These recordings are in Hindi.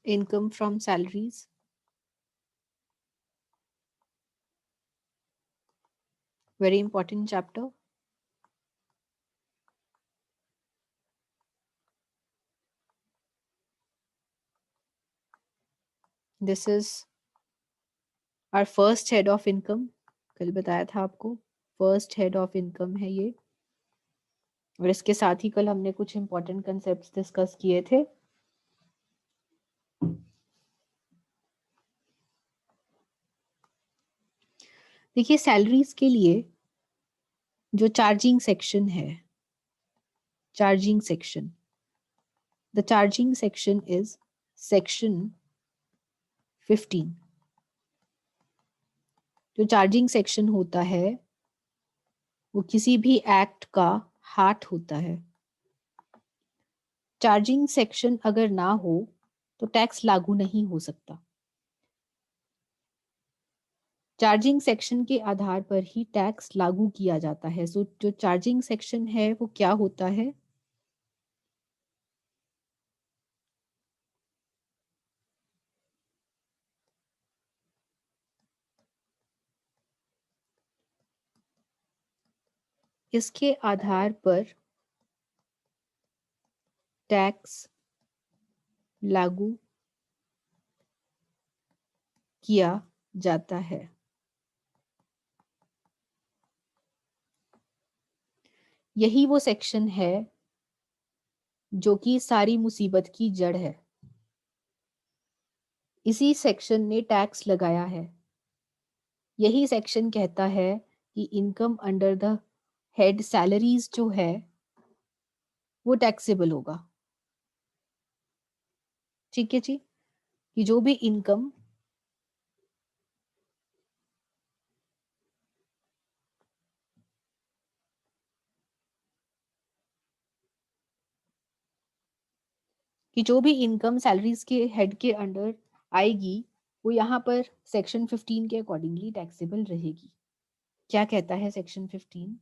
income from salaries. Very important chapter. This is our first head of income. कल बताया था आपको, फर्स्ट हेड ऑफ इनकम है ये। और इसके साथ ही कल हमने कुछ इंपॉर्टेंट कंसेप्ट्स डिस्कस किए थे। देखिए, सैलरीज के लिए जो चार्जिंग सेक्शन है, charging section, the charging section is section 15। जो चार्जिंग सेक्शन होता है वो किसी भी एक्ट का हार्ट होता है। चार्जिंग सेक्शन अगर ना हो तो टैक्स लागू नहीं हो सकता। चार्जिंग सेक्शन के आधार पर ही टैक्स लागू किया जाता है। सो जो चार्जिंग सेक्शन है वो क्या होता है? इसके आधार पर टैक्स लागू किया जाता है। यही वो सेक्शन है जो कि सारी मुसीबत की जड़ है। इसी सेक्शन ने टैक्स लगाया है। यही सेक्शन कहता है कि income under the head salaries जो है वो टैक्सेबल होगा। ठीक है जी, कि जो भी इनकम सैलरीज के हेड के अंडर आएगी वो यहाँ पर सेक्शन 15 के अकॉर्डिंगली टैक्सेबल रहेगी। क्या कहता है सेक्शन 15?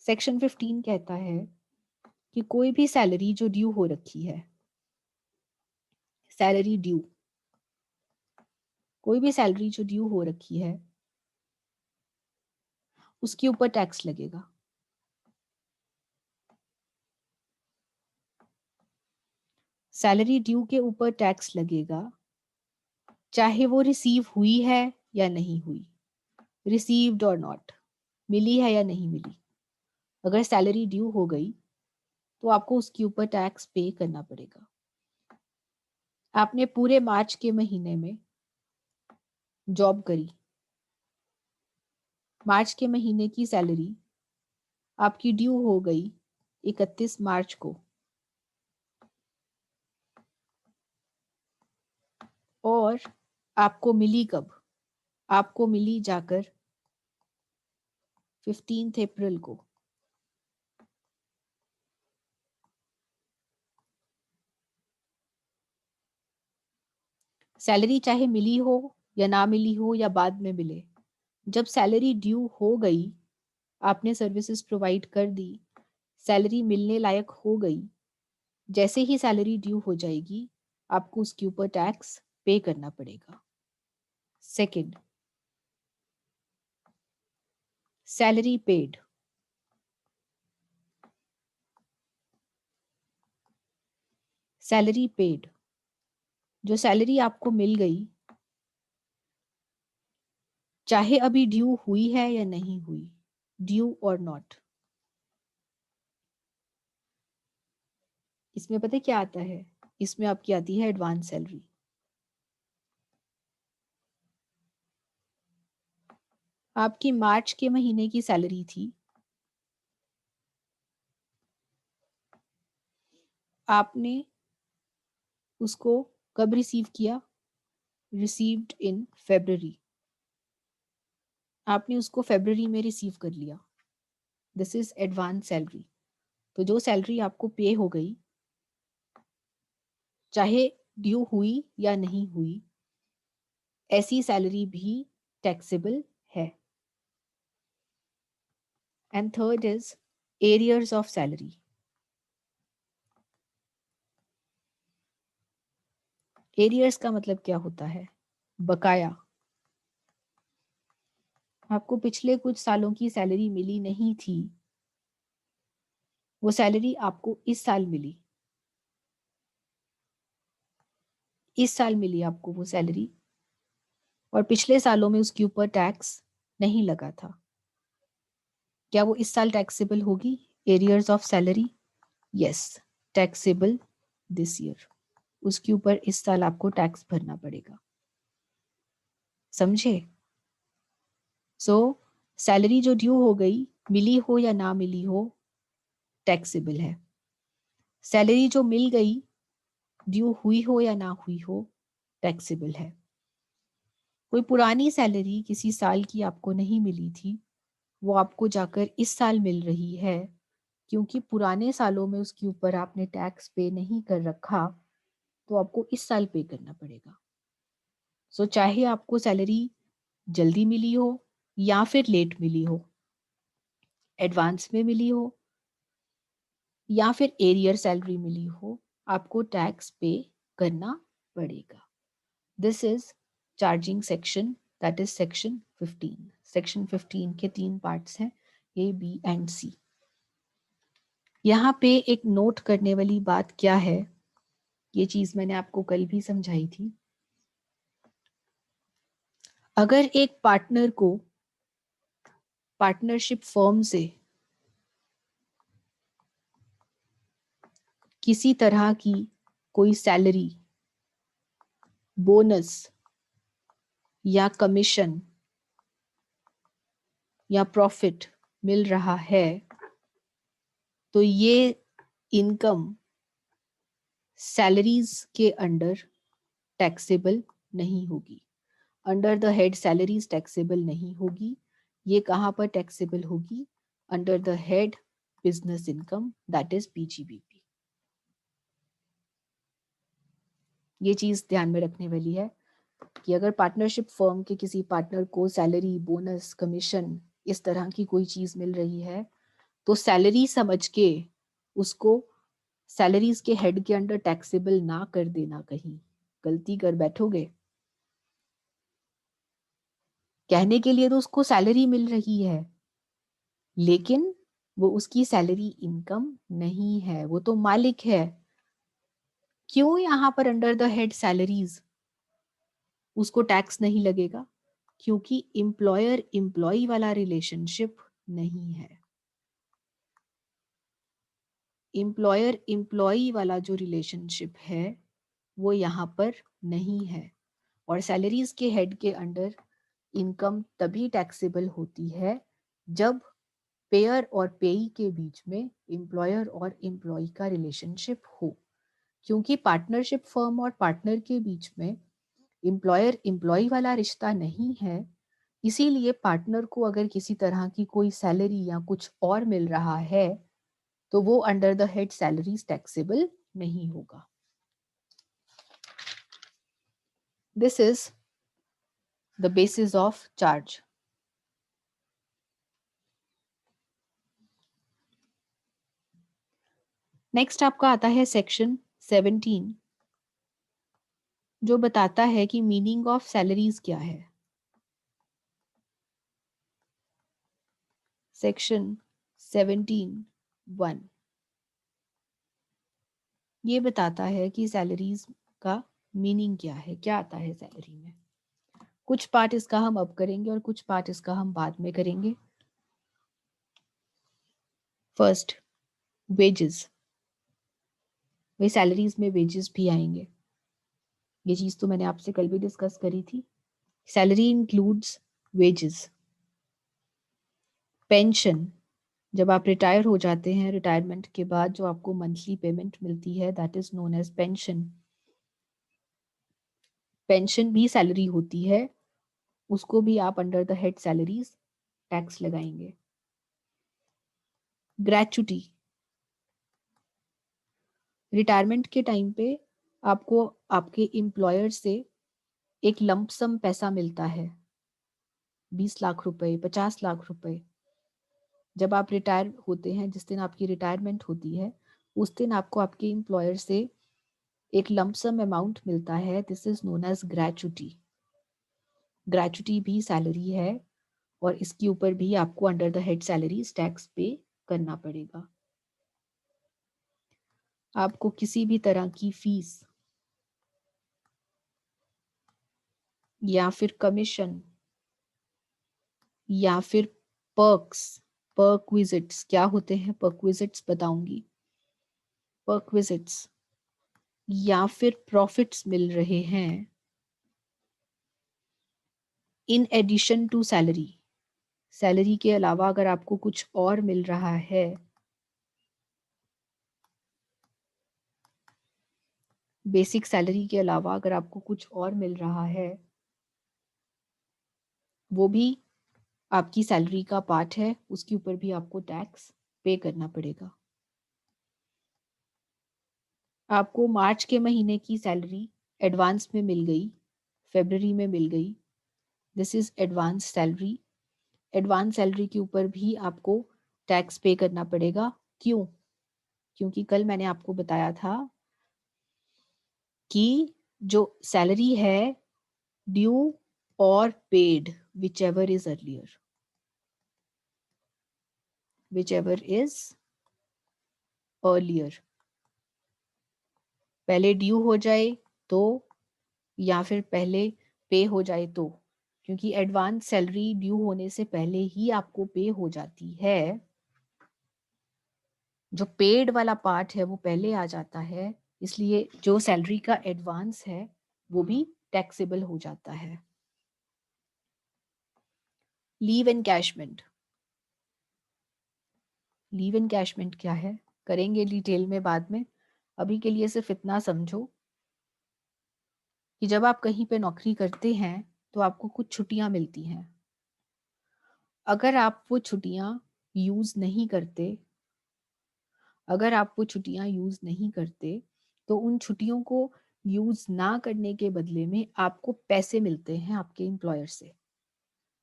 सेक्शन 15 कहता है कि कोई भी सैलरी जो ड्यू हो रखी है, सैलरी ड्यू, कोई भी सैलरी जो ड्यू हो रखी है उसके ऊपर टैक्स लगेगा। सैलरी ड्यू के ऊपर टैक्स लगेगा, चाहे वो रिसीव हुई है या नहीं हुई, रिसीव्ड और नॉट, मिली है या नहीं मिली। अगर सैलरी ड्यू हो गई तो आपको उसके ऊपर टैक्स पे करना पड़ेगा। आपने पूरे मार्च के महीने में जॉब करी, मार्च के महीने की सैलरी आपकी ड्यू हो गई 31 मार्च को, और आपको मिली कब? आपको मिली जाकर 15 अप्रैल को। सैलरी चाहे मिली हो या ना मिली हो या बाद में मिले, जब सैलरी ड्यू हो गई, आपने सर्विसेज प्रोवाइड कर दी, सैलरी मिलने लायक हो गई, जैसे ही सैलरी ड्यू हो जाएगी आपको उसके ऊपर टैक्स पे करना पड़ेगा। Second, salary paid. Salary paid, जो सैलरी आपको मिल गई, चाहे अभी ड्यू हुई है या नहीं हुई, ड्यू और नॉट, इसमें पता है क्या आता है? इसमें आपकी आती है एडवांस सैलरी। आपकी मार्च के महीने की सैलरी थी, आपने उसको कब रिसीव किया? Received in February. आपने उसको फेब्रवरी में रिसीव कर लिया, दिस इज एडवांस सैलरी। तो जो सैलरी आपको पे हो गई, चाहे ड्यू हुई या नहीं हुई, ऐसी सैलरी भी टैक्सेबल है। And third is arrears of salary. Arrears का मतलब क्या होता है? बकाया। आपको पिछले कुछ सालों की सैलरी मिली नहीं थी, वो सैलरी आपको इस साल मिली, इस साल मिली आपको वो सैलरी, और पिछले सालों में उसके ऊपर टैक्स नहीं लगा था। क्या वो इस साल टैक्सेबल होगी? Arrears of salary, yes, taxable this year. उसके ऊपर इस साल आपको टैक्स भरना पड़ेगा। समझे? सो सैलरी जो ड्यू हो गई, मिली हो या ना मिली हो, टैक्सेबल है। सैलरी जो मिल गई, ड्यू हुई हो या ना हुई हो, टैक्सेबल है। कोई पुरानी सैलरी किसी साल की आपको नहीं मिली थी, वो आपको जाकर इस साल मिल रही है, क्योंकि पुराने सालों में उसके ऊपर आपने टैक्स पे नहीं कर रखा, तो आपको इस साल पे करना पड़ेगा। सो चाहे आपको सैलरी जल्दी मिली हो या फिर लेट मिली हो, एडवांस में मिली हो या फिर एरियर सैलरी मिली हो, आपको टैक्स पे करना पड़ेगा। This is charging section, that is section 15। Section 15 के 3 पार्ट्स हैं, ए, बी एंड सी। यहाँ पे एक नोट करने वाली बात क्या है, ये चीज मैंने आपको कल भी समझाई थी। अगर एक पार्टनर को पार्टनरशिप फर्म से किसी तरह की कोई सैलरी, बोनस या कमीशन या प्रॉफिट मिल रहा है, तो ये इनकम सैलरीज के अंडर टैक्सेबल नहीं होगी। Under the head salaries taxable नहीं होगी। ये कहाँ पर टैक्सेबल होगी? Under the head business income, that is PGBP. ये चीज ध्यान में रखने वाली है कि अगर पार्टनरशिप फर्म के किसी पार्टनर को सैलरी, बोनस, कमीशन, इस तरह की कोई चीज मिल रही है, तो सैलरी समझ के उसको सैलरीज के हेड के अंडर टैक्सेबल ना कर देना। कहीं गलती कर बैठोगे। कहने के लिए तो उसको सैलरी मिल रही है, लेकिन वो उसकी सैलरी इनकम नहीं है, वो तो मालिक है। क्यों यहाँ पर अंडर द हेड सैलरीज उसको टैक्स नहीं लगेगा? क्योंकि एम्प्लॉयर एम्प्लॉय वाला रिलेशनशिप नहीं है। एम्प्लॉयर एम्प्लॉय वाला जो रिलेशनशिप है वो यहाँ पर नहीं है। और सैलरीज के हेड के अंडर इनकम तभी टैक्सेबल होती है जब पेयर और पेई के बीच में एम्प्लॉयर और एम्प्लॉय का रिलेशनशिप हो। क्योंकि पार्टनरशिप फर्म और पार्टनर के बीच में एम्प्लॉयर एम्प्लॉय वाला रिश्ता नहीं है, इसीलिए पार्टनर को अगर किसी तरह की कोई सैलरी या कुछ और मिल रहा है, तो वो under the head salaries taxable नहीं होगा। This is the basis of charge. Next आपका आता है सेक्शन 17, जो बताता है कि मीनिंग ऑफ सैलरीज क्या है। सेक्शन 17(1) ये बताता है कि सैलरीज का मीनिंग क्या है, क्या आता है सैलरी में। कुछ पार्ट इसका हम अब करेंगे और कुछ पार्ट इसका हम बाद में करेंगे। First, wages. वही सैलरीज में वेजेस भी आएंगे। ये चीज तो मैंने आपसे कल भी डिस्कस करी थी। Salary includes wages. पेंशन, जब आप रिटायर हो जाते हैं, रिटायरमेंट के बाद जो आपको मंथली पेमेंट मिलती है, that is known age pension. Pension भी सैलरी होती है, उसको भी आप under the head salaries tax लगाएंगे। ग्रेचुटी, रिटायरमेंट के टाइम पे आपको आपके एम्प्लॉयर से एक लंप सम पैसा मिलता है, 20 लाख रुपए, 50 लाख रुपए। जब आप रिटायर होते हैं, जिस दिन आपकी रिटायरमेंट होती है, उस दिन आपको आपके एम्प्लॉयर से एक लमसम अमाउंट मिलता है, this is known as gratuity. Gratuity भी सैलरी है और इसके ऊपर भी आपको under the head salaries tax pay करना पड़ेगा। आपको किसी भी तरह की फीस या फिर कमीशन या फिर पर्क्स, पर्क्विजिट्स क्या होते हैं, पर्क्विजिट्स बताऊंगी, पर्क्विजिट्स या फिर प्रॉफिट्स मिल रहे हैं in addition to salary, salary के अलावा अगर आपको कुछ और मिल रहा है, बेसिक सैलरी के अलावा अगर आपको कुछ और मिल रहा है, वो भी आपकी सैलरी का पार्ट है, उसके ऊपर भी आपको टैक्स पे करना पड़ेगा। आपको मार्च के महीने की सैलरी एडवांस में मिल गई, फरवरी में मिल गई, this is advance salary. Advance salary के ऊपर भी आपको टैक्स पे करना पड़ेगा। क्यों? क्योंकि कल मैंने आपको बताया था कि जो सैलरी है ड्यू और paid whichever is earlier, whichever is earlier, पहले ड्यू हो जाए तो या फिर पहले पे हो जाए तो, क्योंकि एडवांस सैलरी ड्यू होने से पहले ही आपको पे हो जाती है, जो पेड वाला पार्ट है वो पहले आ जाता है, इसलिए जो सैलरी का एडवांस है वो भी टैक्सेबल हो जाता है। लीव एनकैशमेंट, लीव एनकैशमेंट क्या है करेंगे डिटेल में बाद में, अभी के लिए सिर्फ इतना समझो कि जब आप कहीं पे नौकरी करते हैं तो आपको कुछ छुट्टियां मिलती हैं। अगर आप वो छुट्टियां यूज नहीं करते, अगर आप वो छुट्टियां यूज नहीं करते तो उन छुट्टियों को यूज ना करने के बदले में आपको पैसे मिलते हैं आपके एम्प्लॉयर से,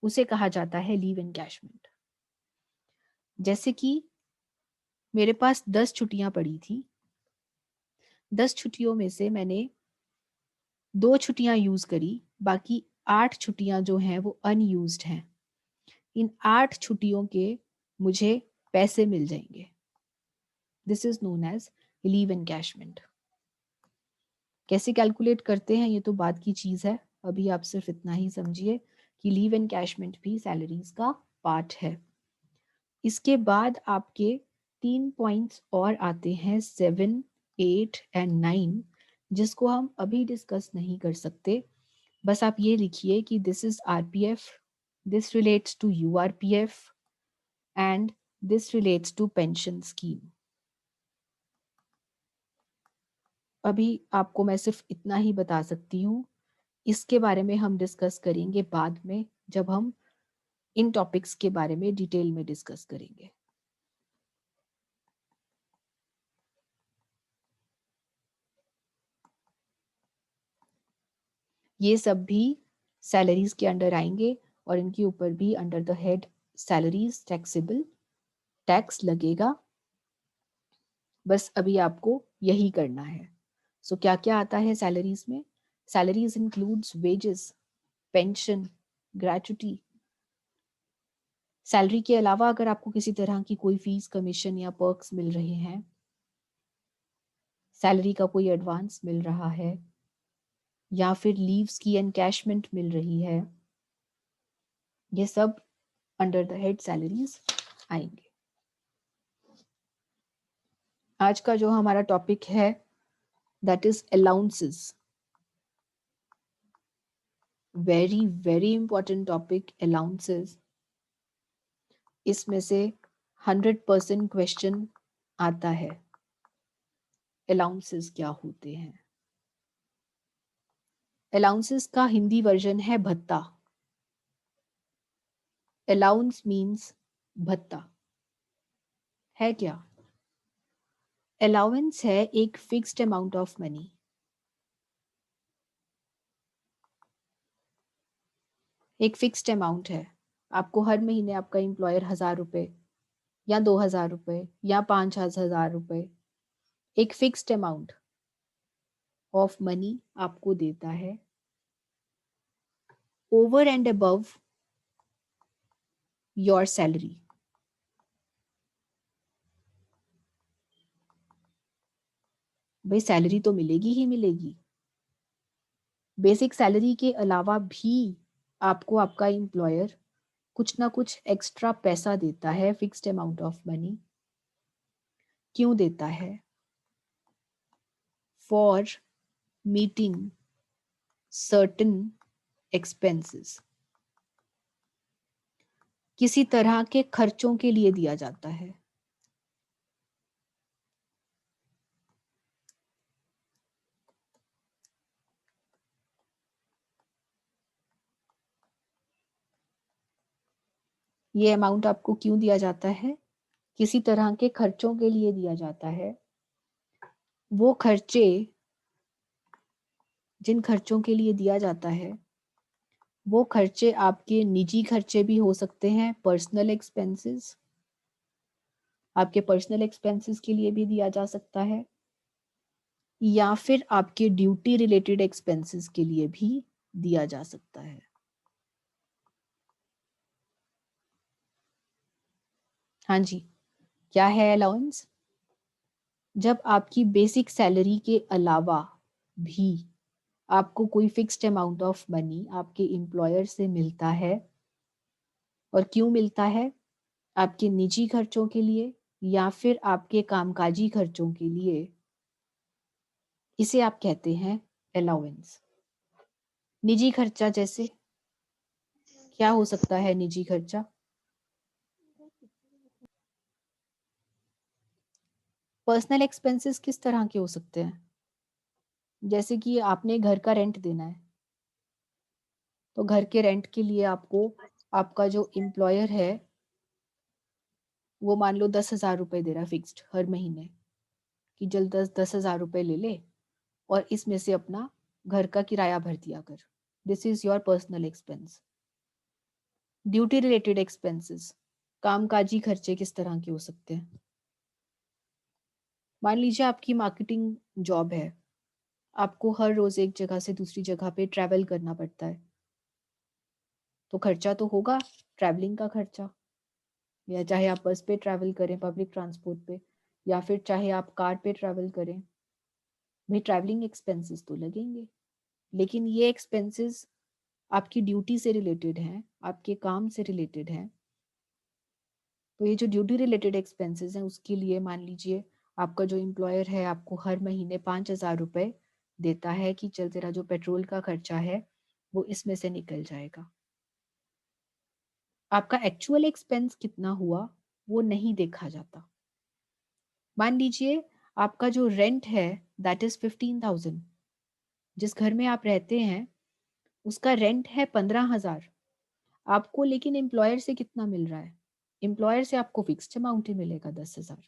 उसे कहा जाता है लीव एनकैशमेंट। जैसे कि मेरे पास 10 छुट्टियां पड़ी थी, 10 छुट्टियों में से मैंने 2 छुट्टियां यूज करी, बाकी 8 छुट्टियां जो हैं वो अनयूज्ड हैं, इन 8 छुट्टियों के मुझे पैसे मिल जाएंगे, this is known as leave encashment. कैसे कैलकुलेट करते हैं ये तो बात की चीज है, अभी आप सिर्फ इतना ही समझिए कि लीव एनकैशमेंट भी सैलरीज का पार्ट है। इसके बाद आपके 3 पॉइंट्स और आते हैं 7, 8 एंड 9, जिसको हम अभी डिस्कस नहीं कर सकते। बस आप ये लिखिए कि this is RPF, this relates to URPF and this relates to pension scheme. अभी आपको मैं सिर्फ इतना ही बता सकती हूँ, इसके बारे में हम डिस्कस करेंगे बाद में, जब हम इन टॉपिक्स के बारे में डिटेल में डिस्कस करेंगे। ये सब भी सैलरीज के अंडर आएंगे और इनके ऊपर भी under the head salaries taxable tax लगेगा। बस अभी आपको यही करना है। सो क्या क्या आता है सैलरीज में? Salaries includes wages, pension, gratuity. Salary के अलावा अगर आपको किसी तरह की कोई फीस, कमीशन या पर्क्स मिल रहे हैं, सैलरी का कोई एडवांस मिल रहा है या फिर लीव्स की एनकैशमेंट मिल रही है, ये सब अंडर द हेड सैलरीज आएंगे। आज का जो हमारा टॉपिक है that is allowances, very very important topic allowances. इसमें से 100% क्वेश्चन आता है। अलाउंसेस क्या होते हैं? अलाउंसेस का हिंदी वर्जन है भत्ता। अलाउंस मीन्स भत्ता है क्या? अलाउंस है एक फिक्स्ड अमाउंट ऑफ मनी, एक फिक्स्ड अमाउंट है। आपको हर महीने आपका एम्प्लॉयर 1,000 रुपए या 2,000 रुपए या 5,000 रुपए, एक फिक्स्ड अमाउंट ऑफ मनी आपको देता है over and above your salary. भाई सैलरी तो मिलेगी ही मिलेगी, बेसिक सैलरी के अलावा भी आपको आपका एम्प्लॉयर कुछ ना कुछ एक्स्ट्रा पैसा देता है, फिक्स्ड अमाउंट ऑफ मनी। क्यों देता है? फॉर मीटिंग सर्टेन एक्सपेंसेस, किसी तरह के खर्चों के लिए दिया जाता है। ये अमाउंट आपको क्यों दिया जाता है? किसी तरह के खर्चों के लिए दिया जाता है। वो खर्चे, जिन खर्चों के लिए दिया जाता है, वो खर्चे आपके निजी खर्चे भी हो सकते हैं, पर्सनल एक्सपेंसेस, आपके पर्सनल एक्सपेंसेस के लिए भी दिया जा सकता है, या फिर आपके ड्यूटी रिलेटेड एक्सपेंसेस के लिए भी दिया जा सकता है। हाँ जी, क्या है अलाउंस? जब आपकी बेसिक सैलरी के अलावा भी आपको कोई फिक्स्ड अमाउंट ऑफ मनी आपके एम्प्लॉयर से मिलता है। और क्यों मिलता है? आपके निजी खर्चों के लिए या फिर आपके कामकाजी खर्चों के लिए। इसे आप कहते हैं अलाउंस। निजी खर्चा जैसे क्या हो सकता है? निजी खर्चा पर्सनल एक्सपेंसेस किस तरह के हो सकते हैं? जैसे कि आपने घर का रेंट देना है, तो घर के रेंट के लिए आपको आपका जो एम्प्लॉयर है वो मान लो 10,000 रुपए दे रहा है फिक्स्ड हर महीने, कि जल्द 10,000 रुपए ले ले और इसमें से अपना घर का किराया भर दिया कर। This is your personal expense. Duty related expenses, कामकाजी खर्चे किस तरह के हो सकते हैं? मान लीजिए आपकी मार्केटिंग जॉब है, आपको हर रोज एक जगह से दूसरी जगह पे ट्रैवल करना पड़ता है, तो खर्चा तो होगा, ट्रैवलिंग का खर्चा। या चाहे आप बस पे ट्रैवल करें, पब्लिक ट्रांसपोर्ट पे, या फिर चाहे आप कार पे ट्रैवल करें, भाई ट्रैवलिंग एक्सपेंसेस तो लगेंगे। लेकिन ये एक्सपेंसेस आपकी ड्यूटी से रिलेटेड हैं, आपके काम से रिलेटेड हैं। तो ये जो ड्यूटी रिलेटेड एक्सपेंसेस हैं उसके लिए मान लीजिए आपका जो एम्प्लॉयर है आपको हर महीने 5,000 रुपए देता है कि चल तेरा जो पेट्रोल का खर्चा है वो इसमें से निकल जाएगा। आपका एक्चुअल एक्सपेंस कितना हुआ वो नहीं देखा जाता। मान लीजिए आपका जो रेंट है दैट इज 15,000, जिस घर में आप रहते हैं उसका रेंट है 15,000 आपको, लेकिन एम्प्लॉयर से कितना मिल रहा है? एम्प्लॉयर से आपको फिक्स्ड अमाउंट ही मिलेगा 10,000।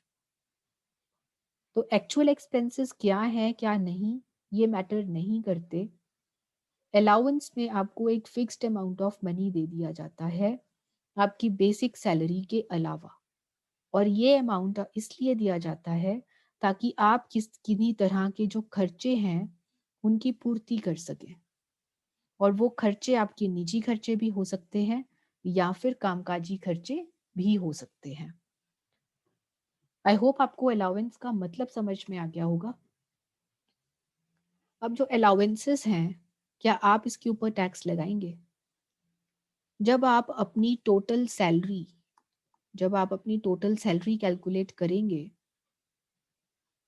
तो एक्चुअल एक्सपेंसेस क्या है क्या नहीं ये मैटर नहीं करते। अलाउंस में आपको एक फिक्स्ड अमाउंट ऑफ मनी दे दिया जाता है आपकी बेसिक सैलरी के अलावा, और ये अमाउंट इसलिए दिया जाता है ताकि आप किन्हीं तरह के जो खर्चे हैं उनकी पूर्ति कर सकें। और वो खर्चे आपके निजी खर्चे भी हो सकते हैं या फिर कामकाजी खर्चे भी हो सकते हैं। आई होप आपको अलाउंस का मतलब समझ में आ गया होगा। अब जो अलाउंसेस हैं, क्या आप इसके ऊपर टैक्स लगाएंगे? जब आप अपनी टोटल सैलरी जब आप अपनी टोटल सैलरी कैलकुलेट करेंगे,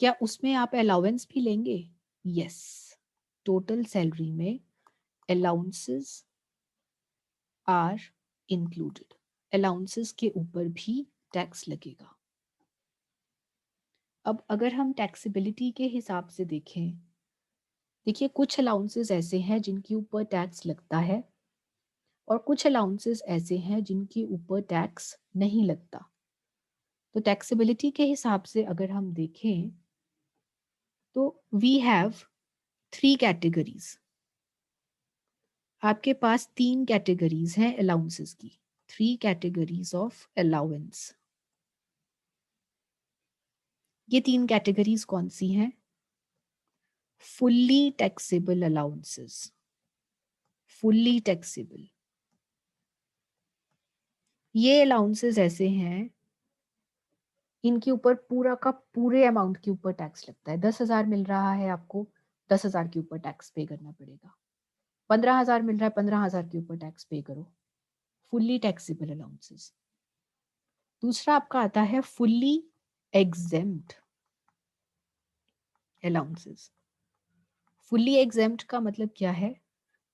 क्या उसमें आप अलाउंस भी लेंगे? यस, टोटल सैलरी में अलाउंसेस आर इंक्लूडेड। अलाउंसेस के ऊपर भी टैक्स लगेगा। अब अगर हम टैक्सेबिलिटी के हिसाब से देखें, देखिए कुछ अलाउंसेस ऐसे हैं जिनके ऊपर टैक्स लगता है और कुछ अलाउंसेस ऐसे हैं जिनके ऊपर टैक्स नहीं लगता। तो टैक्सेबिलिटी के हिसाब से अगर हम देखें तो वी हैव 3 कैटेगरीज। आपके पास 3 कैटेगरीज हैं अलाउंसेस की, 3 कैटेगरीज ऑफ अलाउंस। ये 3 कैटेगरीज कौन सी हैं? Fully taxable allowances, fully taxable, ये अलाउंसेस ऐसे हैं इनके ऊपर पूरा का पूरे अमाउंट के ऊपर टैक्स लगता है। 10,000 मिल रहा है आपको, 10,000 के ऊपर टैक्स पे करना पड़ेगा। 15,000 मिल रहा है, 15,000 के ऊपर टैक्स पे करो। Fully taxable allowances. दूसरा आपका आता है fully exempt allowances. Fully exempt का मतलब क्या है?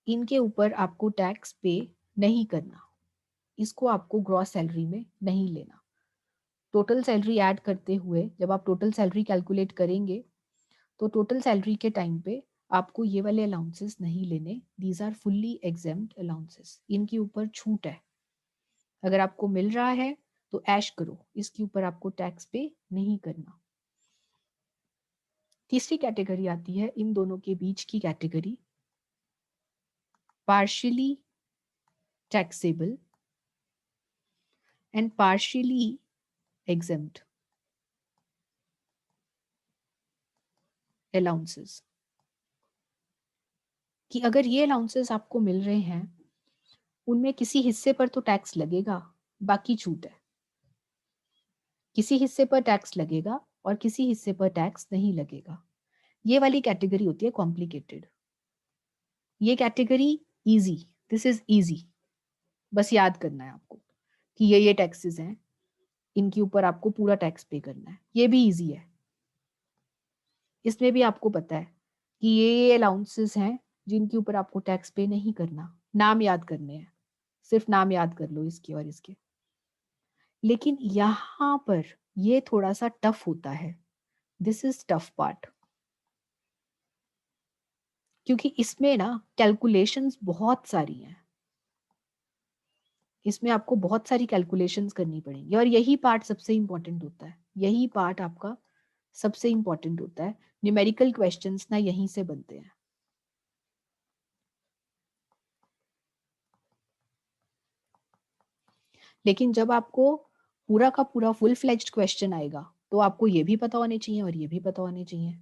इनके ऊपर आपको टैक्स पे नहीं करना, इसको आपको ग्रॉस सैलरी में नहीं लेना। टोटल सैलरी ऐड करते हुए जब आप टोटल सैलरी कैलकुलेट करेंगे तो टोटल सैलरी के टाइम पे आपको ये वाले अलाउंसेस नहीं लेने। These are fully exempt allowances, इनके ऊपर छूट है। अगर आपको मिल रहा है तो ऐश करो, इसके ऊपर आपको टैक्स पे नहीं करना। तीसरी कैटेगरी आती है इन दोनों के बीच की category, partially taxable and partially exempt allowances. कि अगर ये अलाउंसेस आपको मिल रहे हैं उनमें किसी हिस्से पर तो टैक्स लगेगा, बाकी छूट है। किसी हिस्से पर टैक्स लगेगा और किसी हिस्से पर टैक्स नहीं लगेगा। ये वाली कैटेगरी होती है कॉम्प्लिकेटेड। ये category easy, this is easy, बस याद करना है आपको कि ये टैक्सेस हैं, इनके ऊपर आपको पूरा टैक्स पे करना है। ये भी इजी है, इसमें भी आपको पता है कि ये अलाउंसेस हैं जिनके ऊपर आपको टैक्स पे नहीं करना। नाम याद करने हैं, सिर्फ नाम याद कर लो इसके और इसके। लेकिन यहां पर ये थोड़ा सा टफ होता है, दिस इज टफ पार्ट, क्योंकि इसमें ना कैलकुलेशंस बहुत सारी हैं। इसमें आपको बहुत सारी कैलकुलेशंस करनी पड़ेंगी और यही पार्ट सबसे इंपॉर्टेंट होता है। यही पार्ट आपका सबसे इंपॉर्टेंट होता है। न्यूमेरिकल क्वेश्चंस ना यहीं से बनते हैं। लेकिन जब आपको पूरा का पूरा फुल फ्लेज्ड क्वेश्चन आएगा तो आपको ये भी पता होने चाहिए और ये भी पता होने चाहिए।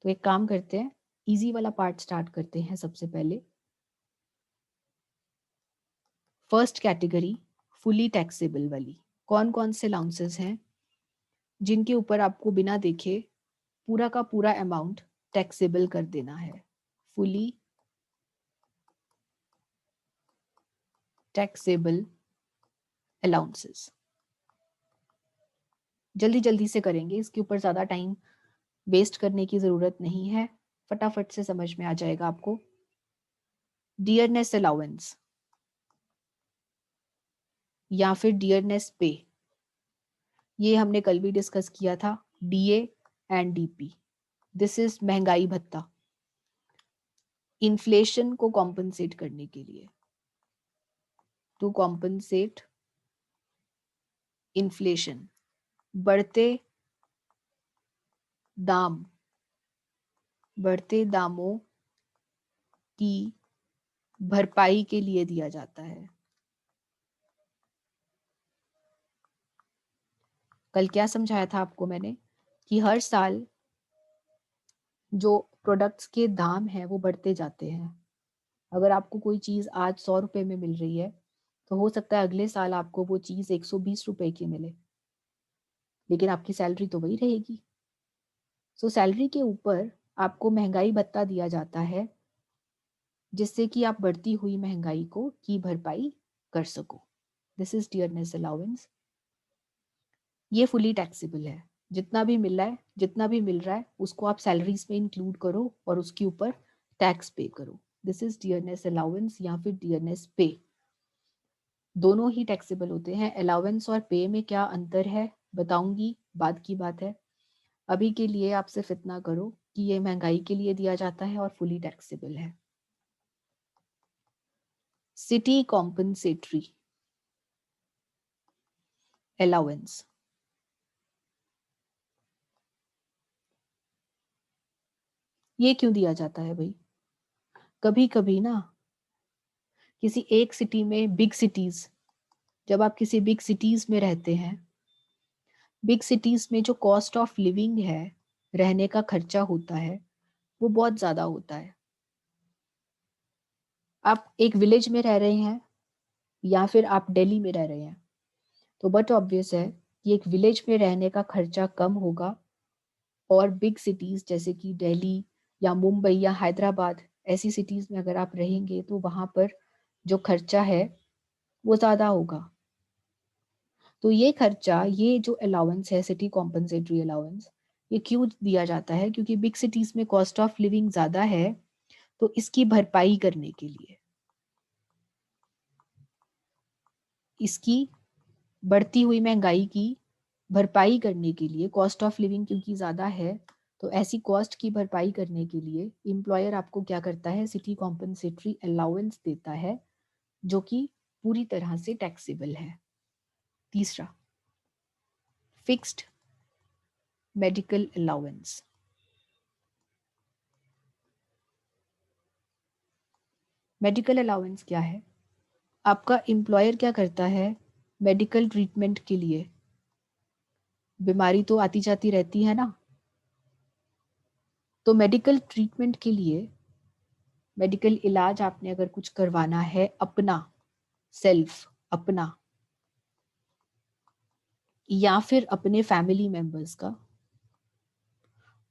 तो एक काम करते हैं, इजी वाला पार्ट स्टार्ट करते हैं। सबसे पहले फर्स्ट कैटेगरी फुली टैक्सेबल वाली, कौन कौन से अलाउंसेस हैं जिनके ऊपर आपको बिना देखे पूरा का पूरा अमाउंट टैक्सेबल कर देना है। Fully taxable allowances. जल्दी जल्दी से करेंगे, इसके ऊपर ज्यादा टाइम वेस्ट करने की जरूरत नहीं है, फटाफट से समझ में आ जाएगा आपको। डियरनेस अलाउंस या फिर डियरनेस पे, ये हमने कल भी डिस्कस किया था। DA and DP, this is महंगाई भत्ता, इन्फ्लेशन को कॉम्पनसेट करने के लिए, टू कॉम्पनसेट इन्फ्लेशन, बढ़ते दाम, बढ़ते दामों की भरपाई के लिए दिया जाता है। कल क्या समझाया था आपको मैंने कि हर साल जो प्रोडक्ट्स के दाम है वो बढ़ते जाते हैं। अगर आपको कोई चीज आज 100 रुपए में मिल रही है तो हो सकता है अगले साल आपको वो चीज 120 रुपए की मिले, लेकिन आपकी सैलरी तो वही रहेगी। सो सैलरी के ऊपर आपको महंगाई भत्ता दिया जाता है जिससे कि आप बढ़ती हुई महंगाई को की भरपाई कर सको। This is dearness allowance. ये फुली टैक्सेबल है। जितना भी मिल रहा है, जितना भी मिल रहा है उसको आप सैलरीज में इंक्लूड करो और उसके ऊपर टैक्स पे करो। दिस इज डियरनेस अलाउंस या फिर डियरनेस पे। दोनों ही टैक्सेबल होते हैं। अलाउंस और पे में क्या अंतर है बताऊंगी, बाद की बात है। अभी के लिए आप सिर्फ इतना करो कि ये महंगाई के लिए दिया जाता है और फुली टैक्सेबल है। सिटी कॉम्पनसेटरी अलाउंस, ये क्यों दिया जाता है भाई? कभी कभी ना किसी एक सिटी में, बिग सिटीज, जब आप किसी बिग सिटीज में रहते हैं, बिग सिटीज में जो कॉस्ट ऑफ लिविंग है रहने का खर्चा होता है वो बहुत ज़्यादा होता है। आप एक विलेज में रह रहे हैं या फिर आप दिल्ली में रह रहे हैं, तो बट ऑब्वियस है कि एक विलेज में रहने का खर्चा कम होगा और बिग सिटीज़ जैसे कि दिल्ली या मुंबई या हैदराबाद ऐसी सिटीज़ में अगर आप रहेंगे तो वहाँ पर जो खर्चा है वो ज़्यादा होगा। तो ये खर्चा, ये जो अलाउंस है सिटी कॉम्पनसेटरी अलाउंस, ये क्यों दिया जाता है? क्योंकि बिग सिटीज़ में कॉस्ट ऑफ लिविंग ज़्यादा है, तो इसकी भरपाई करने के लिए, इसकी बढ़ती हुई महंगाई की भरपाई करने के लिए, कॉस्ट ऑफ लिविंग क्योंकि ज़्यादा है, तो ऐसी कॉस्ट की भरपाई करने के लिए एम्प्लॉयर आपको क्या करता है? सिटी कॉम्पनसेटरी अलाउंस देता है, जो कि पूरी तरह से टैक्सेबल है। तीसरा, fixed medical allowance. Medical allowance क्या है? आपका एम्प्लॉयर क्या करता है? मेडिकल ट्रीटमेंट के लिए, बीमारी तो आती जाती रहती है ना, तो मेडिकल ट्रीटमेंट के लिए, मेडिकल इलाज आपने अगर कुछ करवाना है अपना, सेल्फ, अपना या फिर अपने फैमिली मेंबर्स का,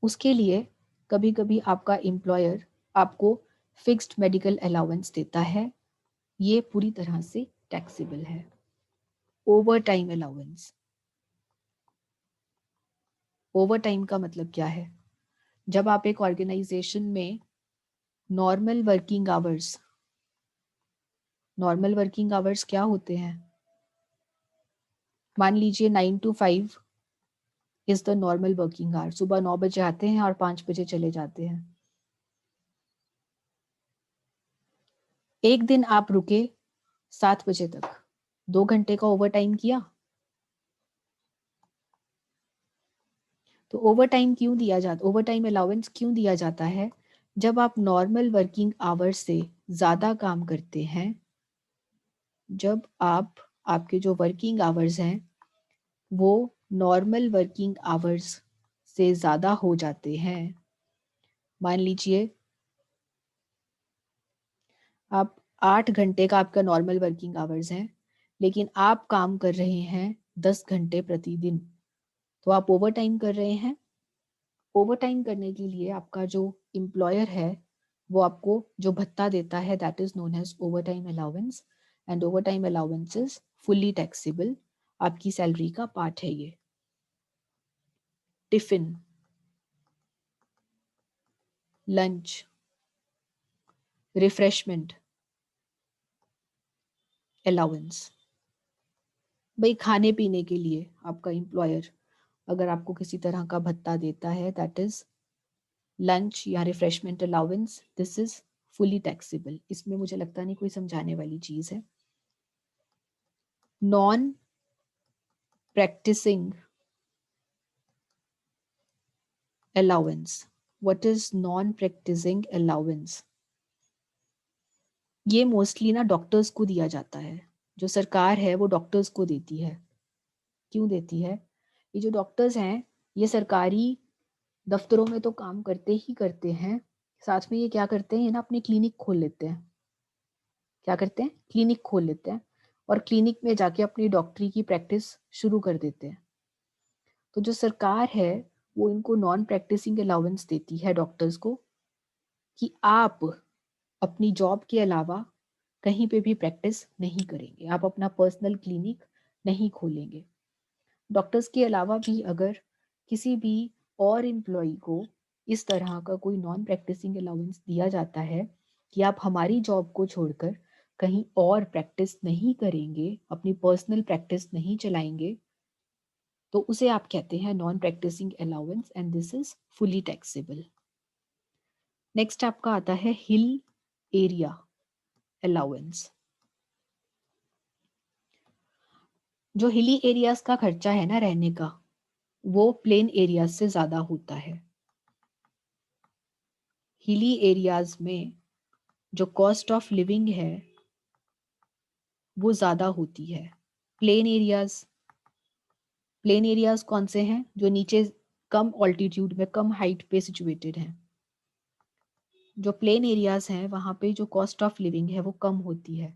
उसके लिए कभी कभी आपका एम्प्लॉयर आपको फिक्स्ड मेडिकल अलाउंस देता है। ये पूरी तरह से टैक्सेबल है। Over time allowance. Over time का मतलब क्या है? जब आप एक ऑर्गेनाइजेशन में normal working hours, normal working hours क्या होते हैं? मान लीजिए 9 to 5 is the normal working hour. सुबह 9 बजे आते हैं और 5 बजे चले जाते हैं। एक दिन आप रुके 7 बजे तक, 2 घंटे का ओवर टाइम किया। तो ओवर टाइम क्यों दिया जाता, ओवर टाइम अलाउंस क्यों दिया जाता है? जब आप नॉर्मल वर्किंग आवर्स से ज़्यादा काम करते हैं, जब आप, आपके जो वर्किंग आवर्स हैं वो नॉर्मल वर्किंग आवर्स से ज़्यादा हो जाते हैं, मान लीजिए आप 8 घंटे का आपका नॉर्मल वर्किंग आवर्स है, लेकिन आप काम कर रहे हैं 10 घंटे प्रतिदिन, तो आप ओवर टाइम कर रहे हैं। ओवर टाइम करने के लिए आपका जो एम्प्लॉयर है वो आपको जो भत्ता देता है, that is known as overtime allowance, and overtime allowance is fully taxable, आपकी सैलरी का पार्ट है ये। Tiffin, lunch, refreshment allowance. भाई खाने पीने के लिए आपका एम्प्लॉयर अगर आपको किसी तरह का भत्ता देता है, दैट इज लंच या refreshment allowance, this is fully taxable. इसमें मुझे लगता नहीं कोई समझाने वाली चीज है। Non practicing allowance. What is non practicing allowance? ये मोस्टली ना डॉक्टर्स को दिया जाता है। जो सरकार है वो डॉक्टर्स को देती है। क्यों देती है? ये जो डॉक्टर्स हैं ये सरकारी दफ्तरों में तो काम करते ही करते हैं, साथ में ये क्या करते हैं, ये ना अपनी क्लिनिक खोल लेते हैं। क्या करते हैं? क्लिनिक खोल लेते हैं और क्लिनिक में जाके अपनी डॉक्टरी की प्रैक्टिस शुरू कर देते हैं। तो जो सरकार है वो इनको नॉन प्रैक्टिसिंग अलाउंस देती है डॉक्टर्स को, कि आप अपनी जॉब के अलावा कहीं पे भी प्रैक्टिस नहीं करेंगे, आप अपना पर्सनल क्लिनिक नहीं खोलेंगे। डॉक्टर्स के अलावा भी अगर किसी भी और एम्प्लॉय को इस तरह का कोई नॉन प्रैक्टिसिंग अलाउंस दिया जाता है कि आप हमारी जॉब को छोड़कर कहीं और प्रैक्टिस नहीं करेंगे, अपनी पर्सनल प्रैक्टिस नहीं चलाएंगे, तो उसे आप कहते हैं non practicing allowance, and this is fully taxable. Next आपका आता है हिल एरिया अलाउंस। जो हिली एरियाज का खर्चा है ना रहने का, वो प्लेन एरियाज से ज्यादा होता है। हिली एरियाज में जो कॉस्ट ऑफ लिविंग है वो ज्यादा होती है। प्लेन एरियाज, प्लेन एरियाज कौन से हैं? जो नीचे कम ऑल्टीट्यूड में, कम हाइट पे सिचुएटेड हैं। जो प्लेन एरियाज हैं वहाँ पे जो कॉस्ट ऑफ लिविंग है वो कम होती है।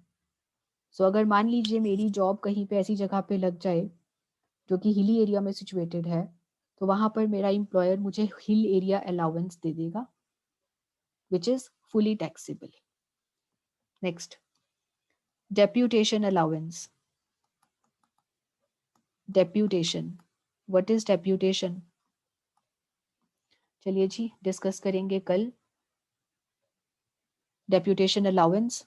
सो अगर मान लीजिए मेरी जॉब कहीं पे ऐसी जगह पे लग जाए जो कि हिली एरिया में सिचुएटेड है, तो वहाँ पर मेरा एम्प्लॉयर मुझे हिल एरिया अलाउंस दे देगा which is fully taxable. Next, deputation allowance. Deputation, what is deputation? चलिए जी डिस्कस करेंगे कल डेप्यूटेशन अलाउंस।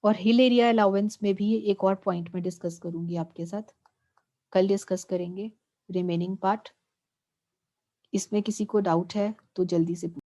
और हिल एरिया अलाउंस में भी एक और पॉइंट में डिस्कस करूंगी आपके साथ, कल डिस्कस करेंगे रिमेनिंग पार्ट। इसमें किसी को डाउट है तो जल्दी से